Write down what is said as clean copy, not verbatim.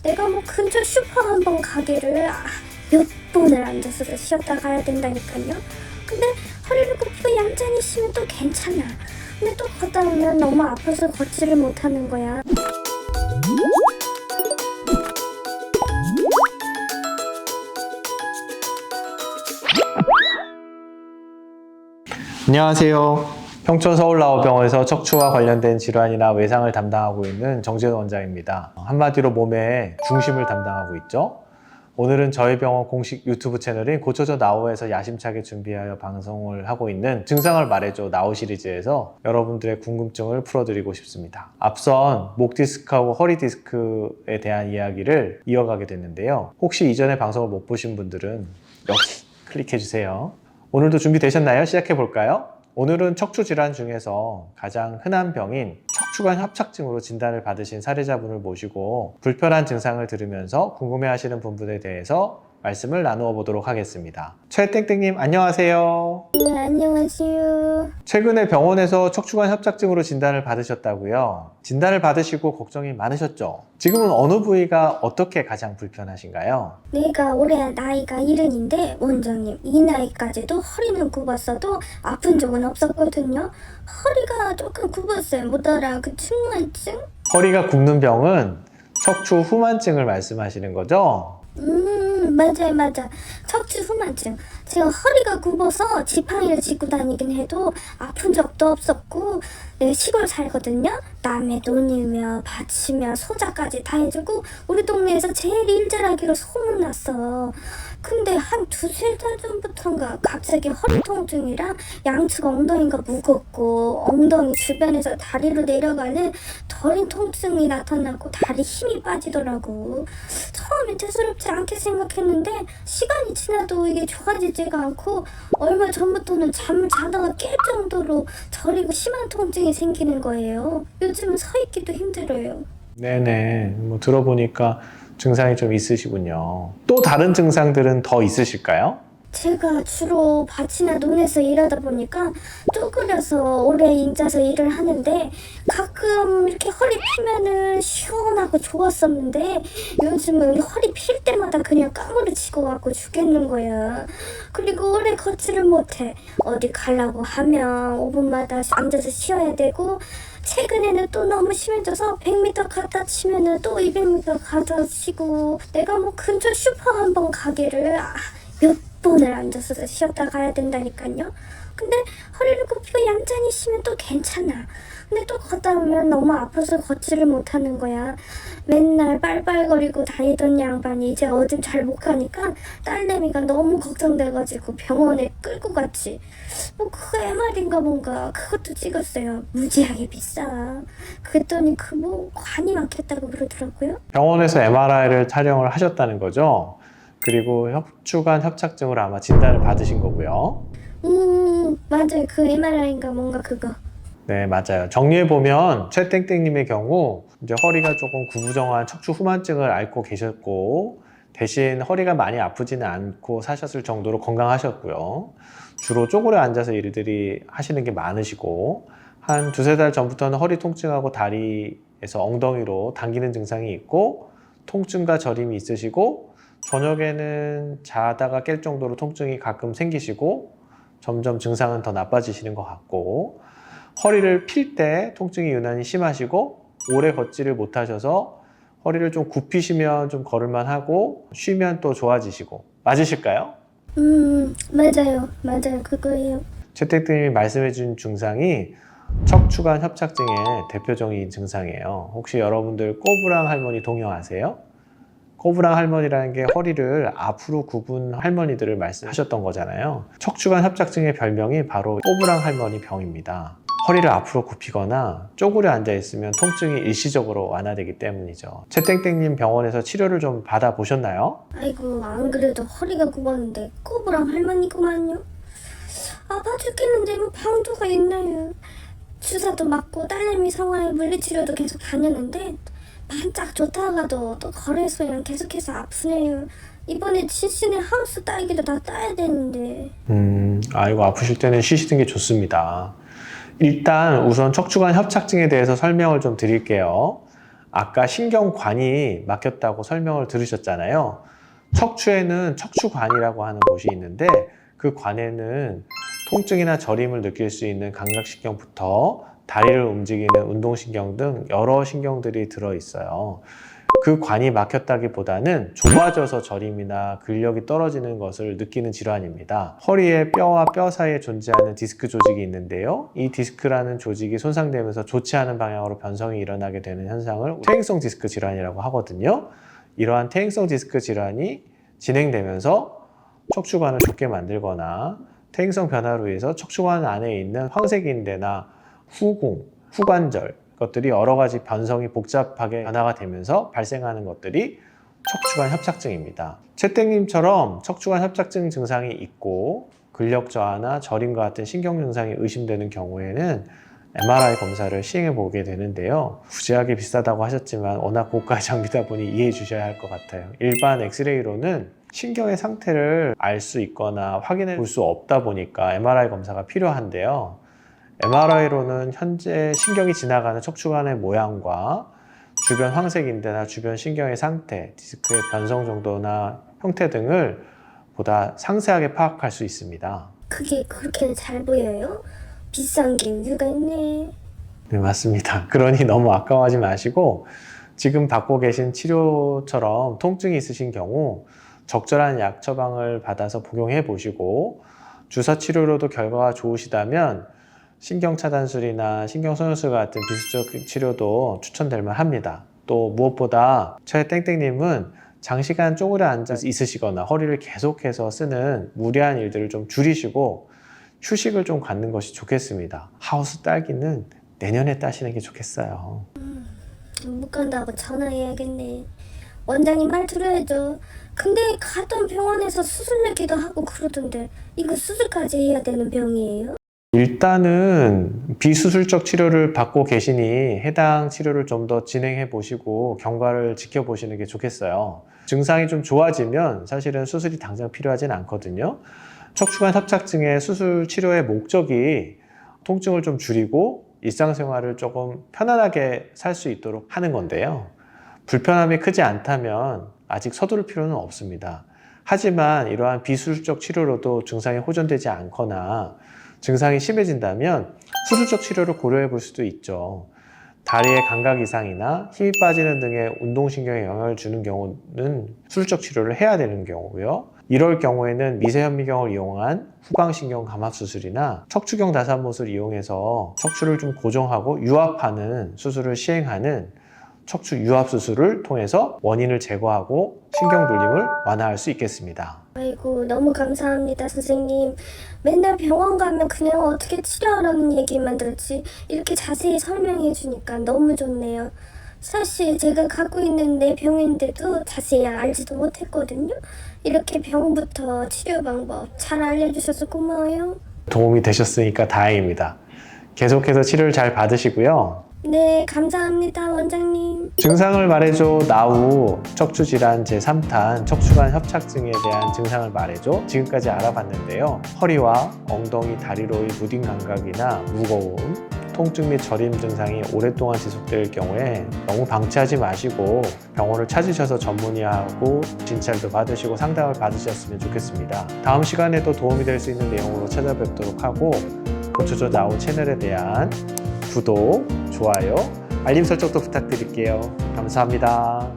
내가 뭐 근처 슈퍼 한번 가기를 몇 번을 앉아서 쉬었다 가야 된다니까요. 근데 허리를 굽히고 얌전히 쉬면 또 괜찮아. 근데 또 걷다 보면 너무 아파서 걷지를 못하는 거야. 안녕하세요. 평촌 서울나우병원에서 척추와 관련된 질환이나 외상을 담당하고 있는 정재현 원장입니다. 한마디로 몸의 중심을 담당하고 있죠. 오늘은 저희 병원 공식 유튜브 채널인 고쳐져 나우에서 야심차게 준비하여 방송을 하고 있는 증상을 말해줘 나우 시리즈에서 여러분들의 궁금증을 풀어드리고 싶습니다. 앞선 목 디스크하고 허리 디스크에 대한 이야기를 이어가게 됐는데요. 혹시 이전에 방송을 못 보신 분들은 여기 클릭해주세요. 오늘도 준비되셨나요? 시작해볼까요? 오늘은 척추 질환 중에서 가장 흔한 병인 척추관 협착증으로 진단을 받으신 사례자분을 모시고 불편한 증상을 들으면서 궁금해하시는 부분에 대해서 말씀을 나누어 보도록 하겠습니다. 최땡땡님 안녕하세요. 네, 안녕하세요. 최근에 병원에서 척추관 협착증으로 진단을 받으셨다고요? 진단을 받으시고 걱정이 많으셨죠? 지금은 어느 부위가 어떻게 가장 불편하신가요? 내가 올해 나이가 70인데 원장님 이 나이까지도 허리는 굽었어도 아픈 적은 없었거든요. 허리가 조금 굽었어요. 뭐더라 그 측만증? 허리가 굽는 병은 척추 후만증을 말씀하시는 거죠? 맞아. 척추 후만증. 제가 허리가 굽어서 지팡이를 짚고 다니긴 해도 아픈 적도 없었고, 내가 시골 살거든요. 남의 논이며 밭이며 소자까지 다 해주고 우리 동네에서 제일 일잘하기로 소문났어. 근데 한 두세 달 전부터인가 갑자기 허리 통증이랑 양측 엉덩이가 무겁고 엉덩이 주변에서 다리로 내려가는 더린 통증이 나타나고 다리 힘이 빠지더라고. 처음엔 대수롭지 않게 생각했는데 시간이 지나도 이게 좋아지지가 않고 얼마 전부터는 잠을 자다가 깰 정도로 저리고 심한 통증이 생기는 거예요. 요즘은 서 있기도 힘들어요. 네네. 들어보니까 증상이 좀 있으시군요. 또 다른 증상들은 더 있으실까요? 제가 주로 밭이나 논에서 일하다 보니까 쪼그려서 오래 앉아서 일을 하는데 가끔 이렇게 허리 피면은 시원하고 좋았었는데 요즘은 허리 필 때마다 그냥 까무러지고 갖고 죽겠는 거야. 그리고 오래 걷지를 못해. 어디 가려고 하면 5분마다 앉아서 쉬어야 되고 최근에는 또 너무 심해져서 100m 갔다 치면은 또 200m 가다 치고 내가 뭐 근처 슈퍼 한번 가기를 몇 번을 앉아서 쉬었다 가야 된다니까요. 근데 허리를 굽히고 얌전히 쉬면 또 괜찮아. 근데 또 걷다 보면 너무 아파서 걷지를 못하는 거야. 맨날 빨빨거리고 다니던 양반이 이제 어딜 잘 못 가니까 딸내미가 너무 걱정돼가지고 병원에 끌고 갔지. 뭐 그거 MR인가 뭔가 그것도 찍었어요. 무지하게 비싸. 그랬더니 그 뭐 관이 많겠다고 그러더라고요. 병원에서 MRI를 촬영을 하셨다는 거죠? 그리고 척추관 협착증으로 아마 진단을 받으신 거고요. 맞아요. 그 MRI인가 뭔가 그거. 네, 맞아요. 정리해보면 최땡땡님의 경우 이제 허리가 조금 구부정한 척추 후만증을 앓고 계셨고 대신 허리가 많이 아프지는 않고 사셨을 정도로 건강하셨고요. 주로 쪼그려 앉아서 일들이 하시는 게 많으시고 한 두세 달 전부터는 허리 통증하고 다리에서 엉덩이로 당기는 증상이 있고 통증과 저림이 있으시고 저녁에는 자다가 깰 정도로 통증이 가끔 생기시고 점점 증상은 더 나빠지시는 것 같고 허리를 필 때 통증이 유난히 심하시고 오래 걷지를 못하셔서 허리를 좀 굽히시면 좀 걸을만 하고 쉬면 또 좋아지시고 맞으실까요? 맞아요. 그거예요. 최택님이 말씀해준 증상이 척추관 협착증의 대표적인 증상이에요. 혹시 여러분들 꼬부랑 할머니 동요아세요? 꼬부랑 할머니라는 게 허리를 앞으로 굽은 할머니들을 말씀하셨던 거잖아요. 척추관 협착증의 별명이 바로 꼬부랑 할머니 병입니다. 허리를 앞으로 굽히거나 쪼그려 앉아있으면 통증이 일시적으로 완화되기 때문이죠. 최땡땡님 병원에서 치료를 좀 받아보셨나요? 아이고 안 그래도 허리가 굽었는데 꼬부랑 할머니구만요. 아파 죽겠는데 뭐 방도가 있나요. 주사도 맞고 딸내미 성화에 물리치료도 계속 다녔는데 반짝 좋다가도 또 거래소랑 계속해서 아프네요. 이번에 진신의 하우스 딸기도 다 따야 되는데. 아이고 아프실 때는 쉬시는 게 좋습니다. 일단 우선 척추관 협착증에 대해서 설명을 좀 드릴게요. 아까 신경관이 막혔다고 설명을 들으셨잖아요. 척추에는 척추관이라고 하는 곳이 있는데 그 관에는 통증이나 저림을 느낄 수 있는 감각신경부터 다리를 움직이는 운동신경 등 여러 신경들이 들어있어요. 그 관이 막혔다기보다는 좁아져서 저림이나 근력이 떨어지는 것을 느끼는 질환입니다. 허리에 뼈와 뼈 사이에 존재하는 디스크 조직이 있는데요. 이 디스크라는 조직이 손상되면서 좋지 않은 방향으로 변성이 일어나게 되는 현상을 퇴행성 디스크 질환이라고 하거든요. 이러한 퇴행성 디스크 질환이 진행되면서 척추관을 좁게 만들거나 퇴행성 변화로 인해서 척추관 안에 있는 황색인대나 후궁, 후관절 것들이 여러 가지 변성이 복잡하게 변화가 되면서 발생하는 것들이 척추관 협착증입니다. 채땡님처럼 척추관 협착증 증상이 있고 근력 저하나 저림과 같은 신경 증상이 의심되는 경우에는 MRI 검사를 시행해 보게 되는데요. 부지하게 비싸다고 하셨지만 워낙 고가 장비다 보니 이해해 주셔야 할 것 같아요. 일반 엑스레이로는 신경의 상태를 알 수 있거나 확인해 볼 수 없다 보니까 MRI 검사가 필요한데요. MRI로는 현재 신경이 지나가는 척추관의 모양과 주변 황색인대나 주변 신경의 상태, 디스크의 변성 정도나 형태 등을 보다 상세하게 파악할 수 있습니다. 그게 그렇게는 잘 보여요? 비싼 게 이유가 있네. 네, 맞습니다. 그러니 너무 아까워하지 마시고 지금 받고 계신 치료처럼 통증이 있으신 경우 적절한 약 처방을 받아서 복용해 보시고 주사 치료로도 결과가 좋으시다면 신경차단술이나 신경소년술 같은 비수적 치료도 추천될 만합니다. 또 무엇보다 최땡땡님은 장시간 쪼그려 앉아 있으시거나 허리를 계속해서 쓰는 무리한 일들을 좀 줄이시고 휴식을 좀 갖는 것이 좋겠습니다. 하우스 딸기는 내년에 따시는 게 좋겠어요. 못 간다고 전화해야겠네. 원장님 말 들어야죠. 근데 가던 병원에서 수술 얘기도 하고 그러던데 이거 수술까지 해야 되는 병이에요? 일단은 비수술적 치료를 받고 계시니 해당 치료를 좀 더 진행해 보시고 경과를 지켜보시는 게 좋겠어요. 증상이 좀 좋아지면 사실은 수술이 당장 필요하진 않거든요. 척추관 협착증의 수술 치료의 목적이 통증을 좀 줄이고 일상생활을 조금 편안하게 살 수 있도록 하는 건데요. 불편함이 크지 않다면 아직 서두를 필요는 없습니다. 하지만 이러한 비수술적 치료로도 증상이 호전되지 않거나 증상이 심해진다면 수술적 치료를 고려해 볼 수도 있죠. 다리의 감각 이상이나 힘이 빠지는 등의 운동신경에 영향을 주는 경우는 수술적 치료를 해야 되는 경우고요. 이럴 경우에는 미세현미경을 이용한 후광신경 감압 수술이나 척추경 다산못을 이용해서 척추를 좀 고정하고 유압하는 수술을 시행하는 척추 유압 수술을 통해서 원인을 제거하고 신경 눌림을 완화할 수 있겠습니다. 아이고 너무 감사합니다 선생님. 맨날 병원 가면 그냥 어떻게 치료하라는 얘기만 들었지 이렇게 자세히 설명해 주니까 너무 좋네요. 사실 제가 갖고 있는 내 병인데도 자세히 알지도 못했거든요. 이렇게 병부터 치료 방법 잘 알려주셔서 고마워요. 도움이 되셨으니까 다행입니다. 계속해서 치료를 잘 받으시고요. 네 감사합니다 원장님. 증상을 말해줘 나우 척추질환 제3탄 척추관 협착증에 대한 증상을 말해줘 지금까지 알아봤는데요. 허리와 엉덩이, 다리로의 무딘 감각이나 무거움, 통증 및 저림 증상이 오랫동안 지속될 경우에 너무 방치하지 마시고 병원을 찾으셔서 전문의하고 진찰도 받으시고 상담을 받으셨으면 좋겠습니다. 다음 시간에도 도움이 될 수 있는 내용으로 찾아뵙도록 하고 고추조 나우 채널에 대한 구독, 좋아요, 알림 설정도 부탁드릴게요. 감사합니다.